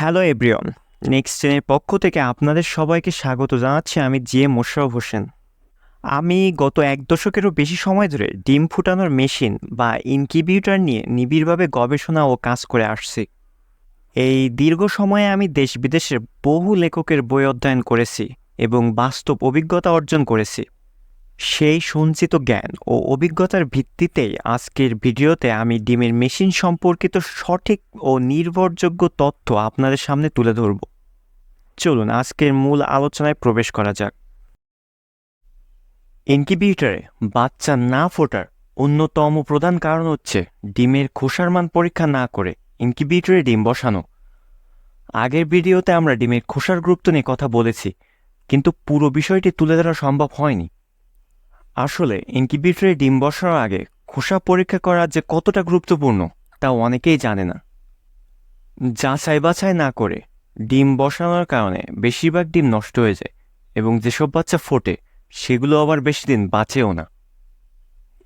Hello everyone, next জেনের পক্ষ থেকে আপনাদের সবাইকে স্বাগত জানাচ্ছি। আমি মোশাররফ হোসেন। আমি গত এক দশকেরও বেশি সময় ধরে ডিম ফুটানোর মেশিন বা ইনকিউবেটর নিয়ে নিবিড়ভাবে গবেষণা ও কাজ করে আসছি। এই দীর্ঘ সময়ে আমি দেশ বিদেশের বহু লেখকের বই অধ্যয়ন করেছি এবং বাস্তব অভিজ্ঞতা অর্জন করেছি। সেই সঞ্চিত জ্ঞান ও অভিজ্ঞতার ভিত্তিতেই আজকের ভিডিওতে আমি ডিমের মেশিন সম্পর্কিত সঠিক ও নির্ভরযোগ্য তথ্য আপনাদের সামনে তুলে ধরব। চলুন আজকের মূল আলোচনায় প্রবেশ করা যাক। ইনকিউবেটরে বাচ্চা না ফোটার অন্যতম প্রধান কারণ হচ্ছে ডিমের খোসার মান পরীক্ষা না করে ইনকিউবেটরে ডিম বসানো। আগের ভিডিওতে আমরা ডিমের খোসার গুরুত্ব নিয়ে কথা বলেছি, কিন্তু পুরো বিষয়টি তুলে ধরা সম্ভব হয়নি। আসলে ইনকিউবেটরে ডিম বসানোর আগে খোসা পরীক্ষা করা যে কতটা গুরুত্বপূর্ণ তা অনেকেই জানে না। যাচাই বাছাই না করে ডিম বসানোর কারণে বেশিরভাগ ডিম নষ্ট হয়ে যায় এবং যেসব বাচ্চা ফোটে সেগুলো আবার বেশি দিন বাঁচেও না।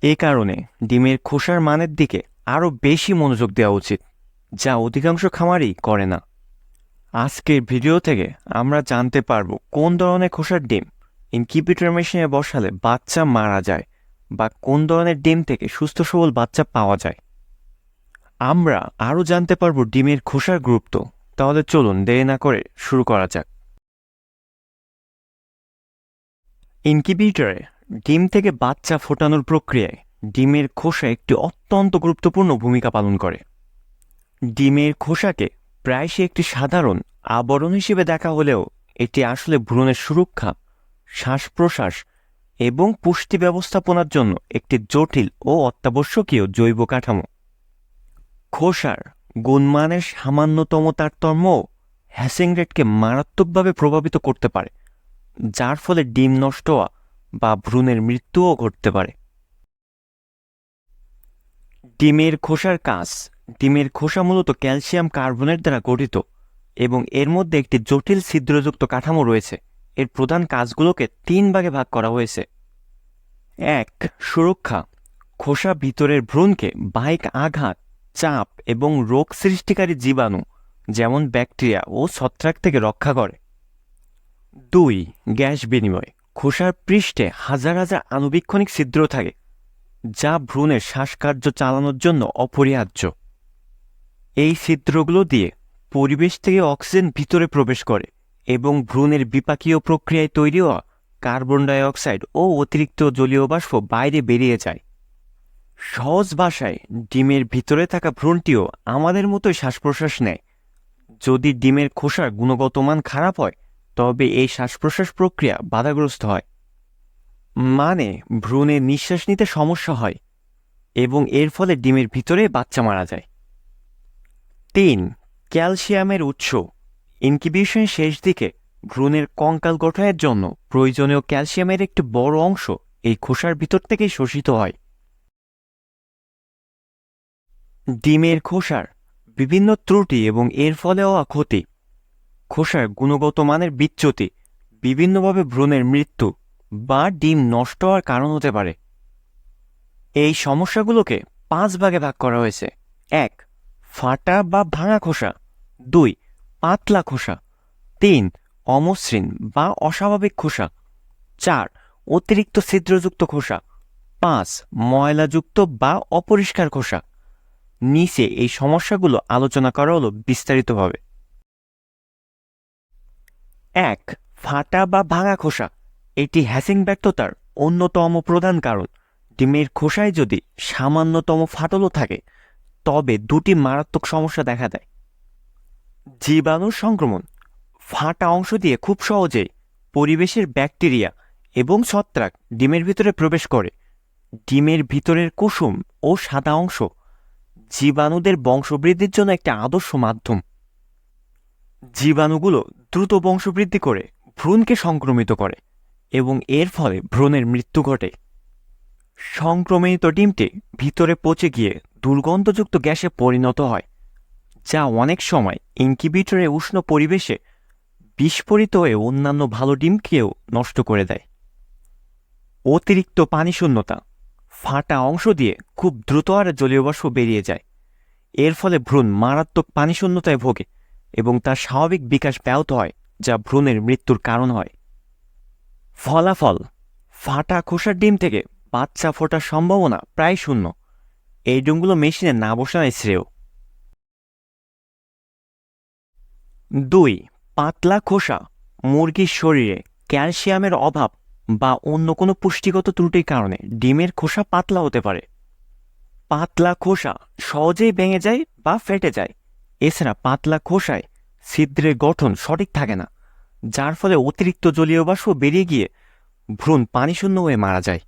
এ কারণে ডিমের খোসার মানের দিকে আরও বেশি মনোযোগ দেওয়া উচিত, যা অধিকাংশ খামারই করে না। আজকের ভিডিও থেকে আমরা জানতে পারব কোন ধরনের খোসার ডিম ইনকিউবেটর মেশিনে বসালে বাচ্চা মারা যায় বা কোন ধরনের ডিম থেকে সুস্থ সবল বাচ্চা পাওয়া যায়। আমরা আরও জানতে পারব ডিমের খোসার গুরুত্ব। তাহলে চলুন দেরি না করে শুরু করা যাক। ইনকিউবেটরে ডিম থেকে বাচ্চা ফোটানোর প্রক্রিয়ায় ডিমের খোসা একটি অত্যন্ত গুরুত্বপূর্ণ ভূমিকা পালন করে। ডিমের খোসাকে প্রায়শই একটি সাধারণ আবরণ হিসেবে দেখা হলেও এটি আসলে ভ্রূণের সুরক্ষা, শ্বাস প্রশ্বাস এবং পুষ্টি ব্যবস্থাপনার জন্য একটি জটিল ও অত্যাবশ্যকীয় জৈব কাঠামো। খোসার গুণমানের সামান্যতম তারতম্য হ্যাচিং রেটকে মারাত্মকভাবে প্রভাবিত করতে পারে, যার ফলে ডিম নষ্ট হওয়া বা ভ্রূণের মৃত্যুও ঘটতে পারে। ডিমের খোসার কাজ। ডিমের খোসা মূলত ক্যালসিয়াম কার্বনেট দ্বারা গঠিত এবং এর মধ্যে একটি জটিল ছিদ্রযুক্ত কাঠামো রয়েছে। এর প্রধান কাজগুলোকে 3 ভাগে ভাগ করা হয়েছে। 1. সুরক্ষা। খোসা ভিতরের ভ্রূণকে বাহ্যিক আঘাত, চাপ এবং রোগ সৃষ্টিকারী জীবাণু যেমন ব্যাকটেরিয়া ও ছত্রাক থেকে রক্ষা করে। 2. গ্যাস বিনিময়। খোসার পৃষ্ঠে হাজার হাজার আণুবীক্ষণিক ছিদ্র থাকে, যা ভ্রূণের শ্বাসকার্য চালানোর জন্য অপরিহার্য। এই ছিদ্রগুলো দিয়ে পরিবেশ থেকে অক্সিজেন ভিতরে প্রবেশ করে এবং ভ্রূণের বিপাকীয় প্রক্রিয়ায় তৈরি হওয়া কার্বন ডাই অক্সাইড ও অতিরিক্ত জলীয় বাষ্প বাইরে বেরিয়ে যায়। সহজ ভাষায়, ডিমের ভিতরে থাকা ভ্রূণটিও আমাদের মতোই শ্বাস প্রশ্বাস নেয়। যদি ডিমের খোসার গুণগত মান খারাপ হয়, তবে এই শ্বাস প্রশ্বাস প্রক্রিয়া বাধাগ্রস্ত হয়, মানে ভ্রূণের নিঃশ্বাস নিতে সমস্যা হয় এবং এর ফলে ডিমের ভিতরে বাচ্চা মারা যায়। 3. ক্যালসিয়ামের উৎস। ইনকিউবেশনের শেষ দিকে ভ্রূণের কঙ্কাল গঠনের জন্য প্রয়োজনীয় ক্যালসিয়ামের একটি বড় অংশ এই খোসার ভিতর থেকেই শোষিত হয়। ডিমের খোসার বিভিন্ন ত্রুটি এবং এর ফলে হওয়া ক্ষতি। খোসার গুণগত মানের বিচ্যুতি বিভিন্নভাবে ভ্রূণের মৃত্যু বা ডিম নষ্ট হওয়ার কারণ হতে পারে। এই সমস্যাগুলোকে 5 ভাগে ভাগ করা হয়েছে। 1. ফাটা বা ভাঙা খোসা। 2. পাতলা খোসা। 3. অমসৃণ বা অস্বাভাবিক খোসা। 4. অতিরিক্ত ছিদ্রযুক্ত খোসা। 5. ময়লাযুক্ত বা অপরিষ্কার খোসা। নিচে এই সমস্যাগুলো আলোচনা করা হলো বিস্তারিতভাবে। 1. ফাটা বা ভাঙা খোসা। এটি হ্যাচিং ব্যর্থতার অন্যতম প্রধান কারণ। ডিমের খোসায় যদি সামান্যতম ফাটলও থাকে, তবে 2টি মারাত্মক সমস্যা দেখা দেয়। জীবাণুর সংক্রমণ। ফাটা অংশ দিয়ে খুব সহজেই পরিবেশের ব্যাকটেরিয়া এবং ছত্রাক ডিমের ভিতরে প্রবেশ করে। ডিমের ভিতরের কুসুম ও সাদা অংশ জীবাণুদের বংশবৃদ্ধির জন্য একটি আদর্শ মাধ্যম। জীবাণুগুলো দ্রুত বংশবৃদ্ধি করে ভ্রূণকে সংক্রমিত করে এবং এর ফলে ভ্রূণের মৃত্যু ঘটে। সংক্রমিত ডিমটি ভিতরে পচে গিয়ে দুর্গন্ধযুক্ত গ্যাসে পরিণত হয়, যা অনেক সময় ইনকিউবেটরে উষ্ণ পরিবেশে বিস্ফোরিত হয়ে অন্যান্য ভালো ডিমকেও নষ্ট করে দেয়। অতিরিক্ত পানিশূন্যতা। ফাটা অংশ দিয়ে খুব দ্রুত হারে জলীয় বাষ্প বেরিয়ে যায়। এর ফলে ভ্রূণ মারাত্মক পানিশূন্যতায় ভোগে এবং তার স্বাভাবিক বিকাশ ব্যাহত হয়, যা ভ্রূণের মৃত্যুর কারণ হয়। ফলাফল: ফাটা খোসার ডিম থেকে বাচ্চা ফোটার সম্ভাবনা প্রায় শূন্য। এই ডিমগুলো মেশিনে না বসানোই শ্রেয়। 2. পাতলা খোসা। মুরগির শরীরে ক্যালসিয়ামের অভাব বা অন্য কোনো পুষ্টিগত ত্রুটির কারণে ডিমের খোসা পাতলা হতে পারে। পাতলা খোসা সহজেই ভেঙে যায় বা ফেটে যায়। এছাড়া পাতলা খোসায় ছিদ্রের গঠন সঠিক থাকে না, যার ফলে অতিরিক্ত জলীয় বাষ্প বেরিয়ে গিয়ে ভ্রূণ পানিশূন্য হয়ে মারা যায়।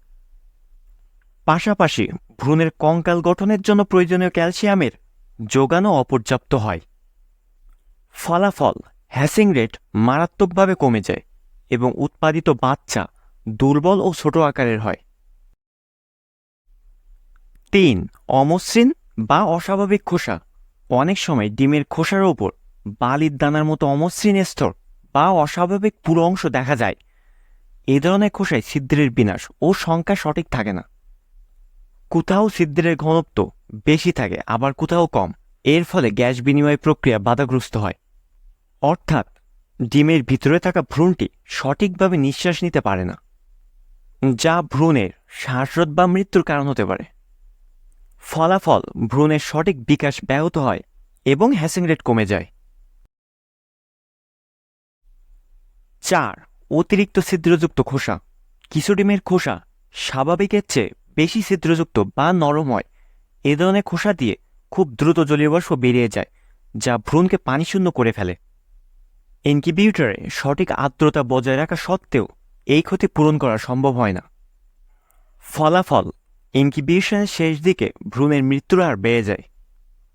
পাশাপাশি ভ্রূণের কঙ্কাল গঠনের জন্য প্রয়োজনীয় ক্যালসিয়ামের যোগানও অপর্যাপ্ত হয়। ফলাফল: হ্যাসিং রেট মারাত্মকভাবে কমে যায় এবং উৎপাদিত বাচ্চা দুর্বল ও ছোট আকারের হয়। 3. অমসৃণ বা অস্বাভাবিক খোসা। অনেক সময় ডিমের খোসার ওপর বালির দানার মতো অমসৃণ স্তর বা অস্বাভাবিক পুরো অংশ দেখা যায়। এ ধরনের খোসায় ছিদ্রের বিন্যাস ও সংখ্যা সঠিক থাকে না। কোথাও ছিদ্রের ঘনত্ব বেশি থাকে, আবার কোথাও কম। এর ফলে গ্যাস বিনিময় প্রক্রিয়া বাধাগ্রস্ত হয়, অর্থাৎ ডিমের ভিতরে থাকা ভ্রূণটি সঠিকভাবে নিঃশ্বাস নিতে পারে না, যা ভ্রূণের শ্বাসরোধ বা মৃত্যুর কারণ হতে পারে। ফলাফল: ভ্রূণের সঠিক বিকাশ ব্যাহত হয় এবং হ্যাসিং রেট কমে যায়। 4. অতিরিক্ত ছিদ্রযুক্ত খোসা। কিছু ডিমের খোসা স্বাভাবিকের চেয়ে বেশি ছিদ্রযুক্ত বা নরম হয়। এ ধরনের খোসা দিয়ে খুব দ্রুত জলীয় বাষ্প বেরিয়ে যায়, যা ভ্রূণকে পানিশূন্য করে ফেলে। ইনকিউবেটরে সঠিক আর্দ্রতা বজায় রাখা সত্ত্বেও এই ক্ষতি পূরণ করা সম্ভব হয় না। ফলাফল: ইনকিউবেশনের শেষ দিকে ভ্রূণের মৃত্যুর হার বেড়ে যায়,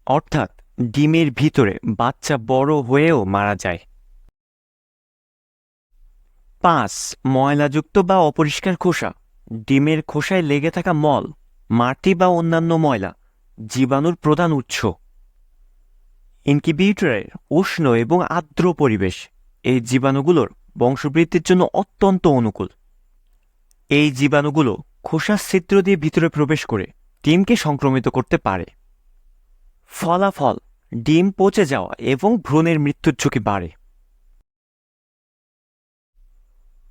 অর্থাৎ ডিমের ভিতরে বাচ্চা বড় হয়েও মারা যায়। 5. ময়লাযুক্ত বা অপরিষ্কার খোসা। ডিমের খোসায় লেগে থাকা মল, মাটি বা অন্যান্য ময়লা জীবাণুর প্রধান উৎস। ইনকিউবেটরের উষ্ণ এবং আর্দ্র পরিবেশ এই জীবাণুগুলোর বংশবৃদ্ধির জন্য অত্যন্ত অনুকূল। এই জীবাণুগুলো খোসার ছিদ্র দিয়ে ভিতরে প্রবেশ করে ডিমকে সংক্রমিত করতে পারে। ফলাফল: ডিম পচে যাওয়া এবং ভ্রূণের মৃত্যুর ঝুঁকি বাড়ে।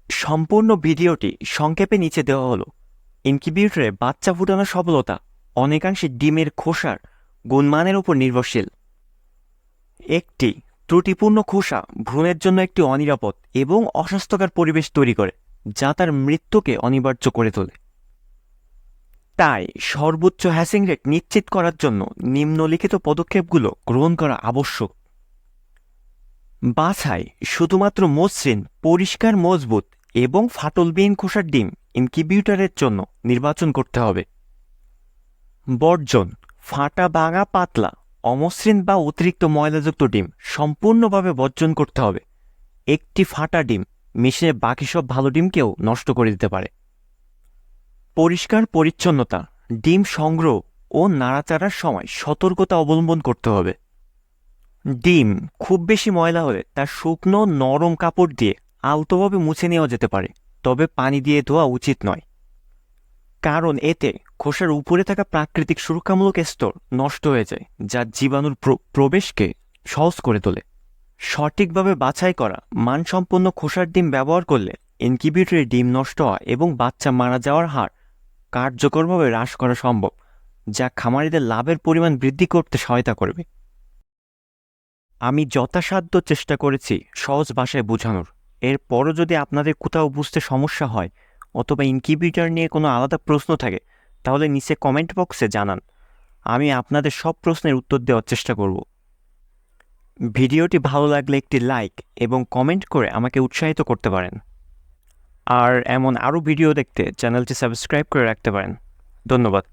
সম্পূর্ণ ভিডিওটি সংক্ষেপে নিচে দেওয়া হলো। ইনকিউবেটরে বাচ্চা ফুটানোর সফলতা অনেকাংশে ডিমের খোসার গুণমানের উপর নির্ভরশীল। একটি ত্রুটিপূর্ণ খোসা ভ্রূণের জন্য একটি অনিরাপদ এবং অস্বাস্থ্যকর পরিবেশ তৈরি করে, যা তার মৃত্যুকে অনিবার্য করে তোলে। তাই সর্বোচ্চ হ্যাসিং রেট নিশ্চিত করার জন্য নিম্নলিখিত পদক্ষেপগুলো গ্রহণ করা আবশ্যক। বাছাই: শুধুমাত্র মসৃণ, পরিষ্কার, মজবুত এবং ফাটলবিহীন খোসার ডিম ইনকিউবেটরের জন্য নির্বাচন করতে হবে। বর্জন: ফাটা, ভাঙা, পাতলা, অমসৃণ বা অতিরিক্ত ময়লাযুক্ত ডিম সম্পূর্ণভাবে বর্জন করতে হবে। একটি ফাটা ডিম মেশিনের বাকি সব ভালো ডিমকেও নষ্ট করে দিতে পারে। পরিষ্কার পরিচ্ছন্নতা: ডিম সংগ্রহ ও নাড়াচাড়ার সময় সতর্কতা অবলম্বন করতে হবে। ডিম খুব বেশি ময়লা হলে তা শুকনো নরম কাপড় দিয়ে আলতোভাবে মুছে নেওয়া যেতে পারে, তবে পানি দিয়ে ধোয়া উচিত নয়, কারণ এতে খোসার উপরে থাকা প্রাকৃতিক সুরক্ষামূলক স্তর নষ্ট হয়ে যায়, যা জীবাণুর প্রবেশকে সহজ করে তোলে। সঠিকভাবে বাছাই করা মানসম্পন্ন খোসার ডিম ব্যবহার করলে ইনকিউবেটরে ডিম নষ্ট হওয়া এবং বাচ্চা মারা যাওয়ার হার কার্যকরভাবে হ্রাস করা সম্ভব, যা খামারিদের লাভের পরিমাণ বৃদ্ধি করতে সহায়তা করবে। আমি যথাসাধ্য চেষ্টা করেছি সহজ ভাষায় বোঝানোর। এরপরও যদি আপনাদের কোথাও বুঝতে সমস্যা হয় অথবা ইনকিউবেটর নিয়ে কোনো আলাদা প্রশ্ন থাকে, তাহলে নিচে কমেন্ট বক্সে জানান। আমি আপনাদের সব প্রশ্নের উত্তর দেওয়ার চেষ্টা করব। ভিডিওটি ভালো লাগলে একটি লাইক এবং কমেন্ট করে আমাকে উৎসাহিত করতে পারেন। আর এমন আরও ভিডিও দেখতে চ্যানেলটি সাবস্ক্রাইব করে রাখতে পারেন। ধন্যবাদ।